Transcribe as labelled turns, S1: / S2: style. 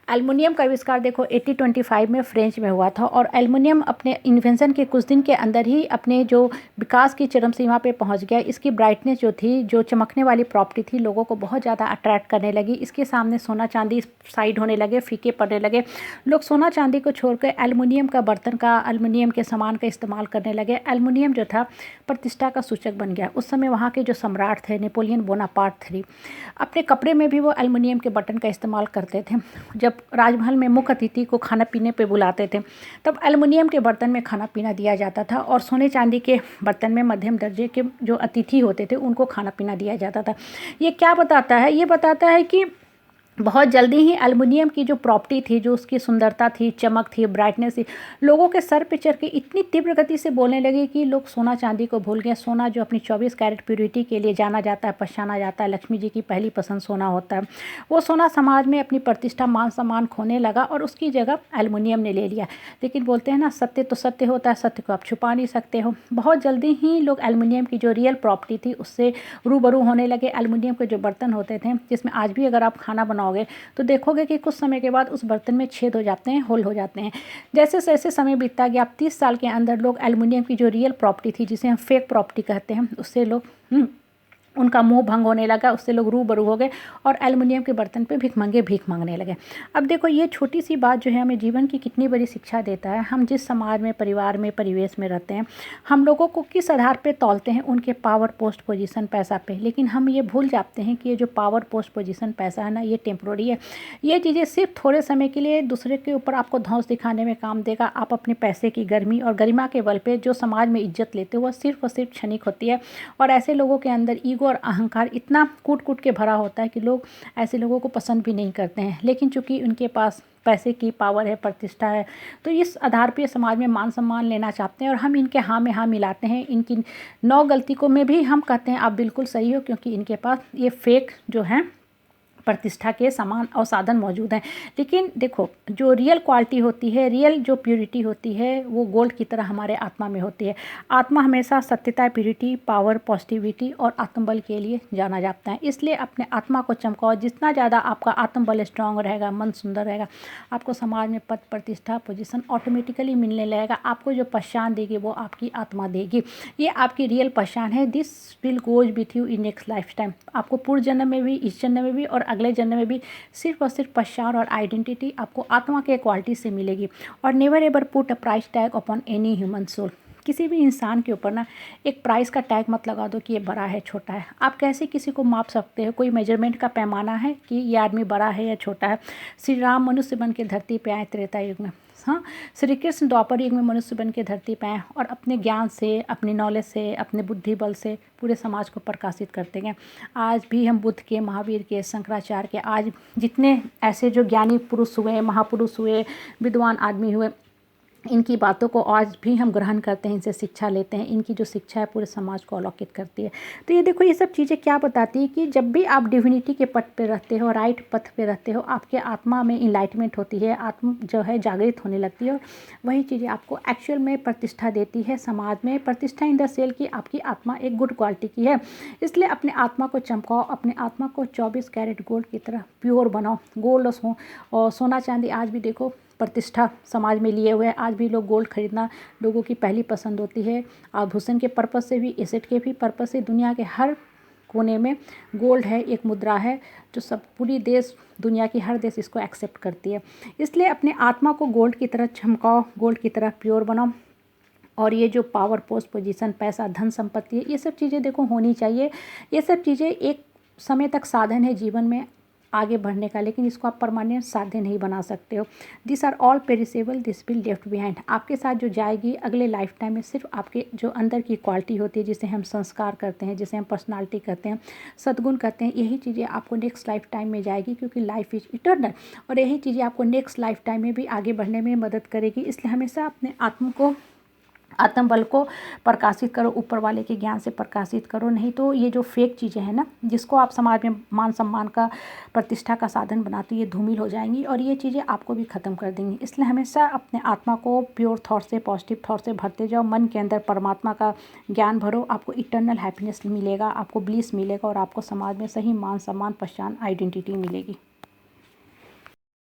S1: Aluminium का आविष्कार देखो 1825 में फ्रेंच में हुआ था और एल्युमिनियम अपने इन्वेंशन के कुछ दिन के अंदर ही अपने जो विकास की चरम सीमा पे पहुंच गया। इसकी ब्राइटनेस जो थी, जो चमकने वाली प्रॉपर्टी थी, लोगों को बहुत ज़्यादा अट्रैक्ट करने लगी। इसके सामने सोना चांदी साइड होने लगे, फीके पड़ने लगे। लोग सोना चांदी को छोड़कर एल्युमिनियम का बर्तन का, एल्युमिनियम के सामान का इस्तेमाल करने लगे। एल्युमिनियम जो था प्रतिष्ठा का सूचक बन गया। उस समय वहाँ के जो सम्राट थे, नेपोलियन बोनापार्ट थे, अपने कपड़े में भी वो एल्युमिनियम के बटन का इस्तेमाल करते थे। जब राजमहल में मुख्य अतिथि को खाना पीने पे बुलाते थे, तब एल्युमिनियम के बर्तन में खाना पीना दिया जाता था और सोने चांदी के बर्तन में मध्यम दर्जे के जो अतिथि होते थे उनको खाना पीना दिया जाता था। ये क्या बताता है? ये बताता है कि बहुत जल्दी ही एल्युमिनियम की जो प्रॉपर्टी थी, जो उसकी सुंदरता थी, चमक थी, ब्राइटनेस थी, लोगों के सर पे चढ़ के इतनी तीव्र गति से बोलने लगे कि लोग सोना चांदी को भूल गए। सोना जो अपनी 24 कैरेट प्योरिटी के लिए जाना जाता है, पहचाना जाता है, लक्ष्मी जी की पहली पसंद सोना होता है, वो सोना समाज में अपनी प्रतिष्ठा, मान सम्मान खोने लगा और उसकी जगह एल्युमिनियम ने ले लिया। लेकिन बोलते हैं ना, सत्य तो सत्य होता है, सत्य को आप छुपा नहीं सकते हो। बहुत जल्दी ही लोग एल्युमिनियम की जो रियल प्रॉपर्टी थी उससे रूबरू होने लगे। एल्युमिनियम के जो बर्तन होते थे, जिसमें आज भी अगर आप खाना बनाओगे तो देखोगे कि कुछ समय के बाद उस बर्तन में छेद हो जाते हैं, होल हो जाते हैं। जैसे जैसे समय बीतता गया, 30 साल के अंदर लोग एल्युमिनियम की जो रियल प्रॉपर्टी थी, जिसे हम फेक प्रॉपर्टी कहते हैं, उससे लोग उनका मुंह भंग होने लगा, उससे लोग रूबरू हो गए और एल्युमिनियम के बर्तन पे भीख मांगने लगे। अब देखो, ये छोटी सी बात जो है हमें जीवन की कितनी बड़ी शिक्षा देता है। हम जिस समाज में, परिवार में, परिवेश में रहते हैं, हम लोगों को किस आधार पे तौलते हैं? उनके पावर, पोस्ट, पोजीशन, पैसा पे। लेकिन हम ये भूल जाते हैं कि ये जो पावर, पोस्ट, पोजीशन, पैसा है ना, ये टेम्प्रोरी है। ये चीज़ें सिर्फ थोड़े समय के लिए दूसरे के ऊपर आपको धौंस दिखाने में काम देगा। आप अपने पैसे की गर्मी और गरिमा के बल पे जो समाज में इज्जत लेते हो, वह सिर्फ और सिर्फ क्षणिक होती है। और ऐसे लोगों के अंदर ईगो और अहंकार इतना कूट कूट के भरा होता है कि लोग ऐसे लोगों को पसंद भी नहीं करते हैं। लेकिन चूंकि उनके पास पैसे की पावर है, प्रतिष्ठा है, तो इस आधार पे समाज में मान सम्मान लेना चाहते हैं और हम इनके हाँ में हाँ मिलाते हैं। इनकी 9 गलती को में भी हम कहते हैं आप बिल्कुल सही हो, क्योंकि इनके पास ये फेक जो है प्रतिष्ठा के सामान और साधन मौजूद हैं। लेकिन देखो, जो रियल क्वालिटी होती है, रियल जो प्योरिटी होती है, वो गोल्ड की तरह हमारे आत्मा में होती है। आत्मा हमेशा सत्यता, प्योरिटी, पावर, पॉजिटिविटी और आत्मबल के लिए जाना जाता है। इसलिए अपने आत्मा को चमकाओ। जितना ज़्यादा आपका आत्मबल स्ट्रांग रहेगा, मन सुंदर रहेगा, आपको समाज में पद, प्रतिष्ठा, पोजीशन ऑटोमेटिकली मिलने लगेगा। आपको जो पहचान देगी वो आपकी आत्मा देगी। ये आपकी रियल पहचान है। This will goes with you in next life time. आपको पूर्व जन्म में भी, इस जन्म में भी और अगले जन्म में भी सिर्फ और सिर्फ पहचान और आइडेंटिटी आपको आत्मा के क्वालिटी से मिलेगी। और never ever put a price tag upon any human soul. किसी भी इंसान के ऊपर ना एक प्राइस का टैग मत लगा दो कि ये बड़ा है, छोटा है। आप कैसे किसी को माप सकते हो? कोई मेजरमेंट का पैमाना है कि ये आदमी बड़ा है या छोटा है? श्री राम मनुष्य बन के धरती पे आए त्रेता युग में। हाँ, श्री कृष्ण द्वापर युग में मनुष्य बन के धरती पे आए और अपने ज्ञान से, अपनी नॉलेज से, अपने बुद्धि बल से पूरे समाज को प्रकाशित करते गए। आज भी हम बुद्ध के, महावीर के, शंकराचार्य के, आज जितने ऐसे जो ज्ञानी पुरुष हुए, महापुरुष हुए, विद्वान आदमी हुए, इनकी बातों को आज भी हम ग्रहण करते हैं, इनसे शिक्षा लेते हैं। इनकी जो शिक्षा है पूरे समाज को अलौकित करती है। तो ये देखो, ये सब चीज़ें क्या बताती है कि जब भी आप डिविनिटी के पथ पे रहते हो, राइट पथ पे रहते हो, आपके आत्मा में इनलाइटमेंट होती है, आत्मा जो है जागृत होने लगती है और वही चीज़ें आपको एक्चुअल में प्रतिष्ठा देती है समाज में। प्रतिष्ठा इन द सेल की आपकी आत्मा एक गुड क्वालिटी की है। इसलिए अपने आत्मा को चमकाओ, अपने आत्मा को 24 कैरेट गोल्ड की तरह प्योर बनाओ। गोल्ड और सोना चांदी आज भी देखो प्रतिष्ठा समाज में लिए हुए हैं। आज भी लोग गोल्ड खरीदना लोगों की पहली पसंद होती है। आभूषण के पर्पज़ से भी, एसेट के भी पर्पज़ से दुनिया के हर कोने में गोल्ड है, एक मुद्रा है जो सब पूरी देश, दुनिया की हर देश इसको एक्सेप्ट करती है। इसलिए अपने आत्मा को गोल्ड की तरह चमकाओ, गोल्ड की तरह प्योर बनाओ। और ये जो पावर, पोस्ट, पोजीशन, पैसा, धन संपत्ति है, ये सब चीज़ें देखो होनी चाहिए। ये सब चीज़ें एक समय तक साधन है जीवन में आगे बढ़ने का, लेकिन इसको आप परमानेंट साध्य नहीं बना सकते हो। This are all perishable, this will left behind. आपके साथ जो जाएगी अगले लाइफ टाइम में सिर्फ आपके जो अंदर की क्वालिटी होती है, जिसे हम संस्कार करते हैं, जिसे हम पर्सनालिटी कहते हैं, सद्गुण कहते हैं, यही चीज़ें आपको नेक्स्ट लाइफ टाइम में जाएगी, क्योंकि लाइफ इज इटर्नल। और यही चीज़ें आपको नेक्स्ट लाइफ टाइम में भी आगे बढ़ने में मदद करेगी। इसलिए हमेशा अपने आत्मबल को प्रकाशित करो, ऊपर वाले के ज्ञान से प्रकाशित करो। नहीं तो ये जो फेक चीज़ें हैं ना, जिसको आप समाज में मान सम्मान का, प्रतिष्ठा का साधन बनाती है, ये धूमिल हो जाएंगी और ये चीज़ें आपको भी ख़त्म कर देंगी। इसलिए हमेशा अपने आत्मा को प्योर थॉट से, पॉजिटिव थॉट से भरते जाओ। मन के अंदर परमात्मा का ज्ञान भरो, आपको इटर्नल हैप्पीनेस मिलेगा, आपको ब्लिस मिलेगा और आपको समाज में सही मान सम्मान, पहचान, आइडेंटिटी मिलेगी।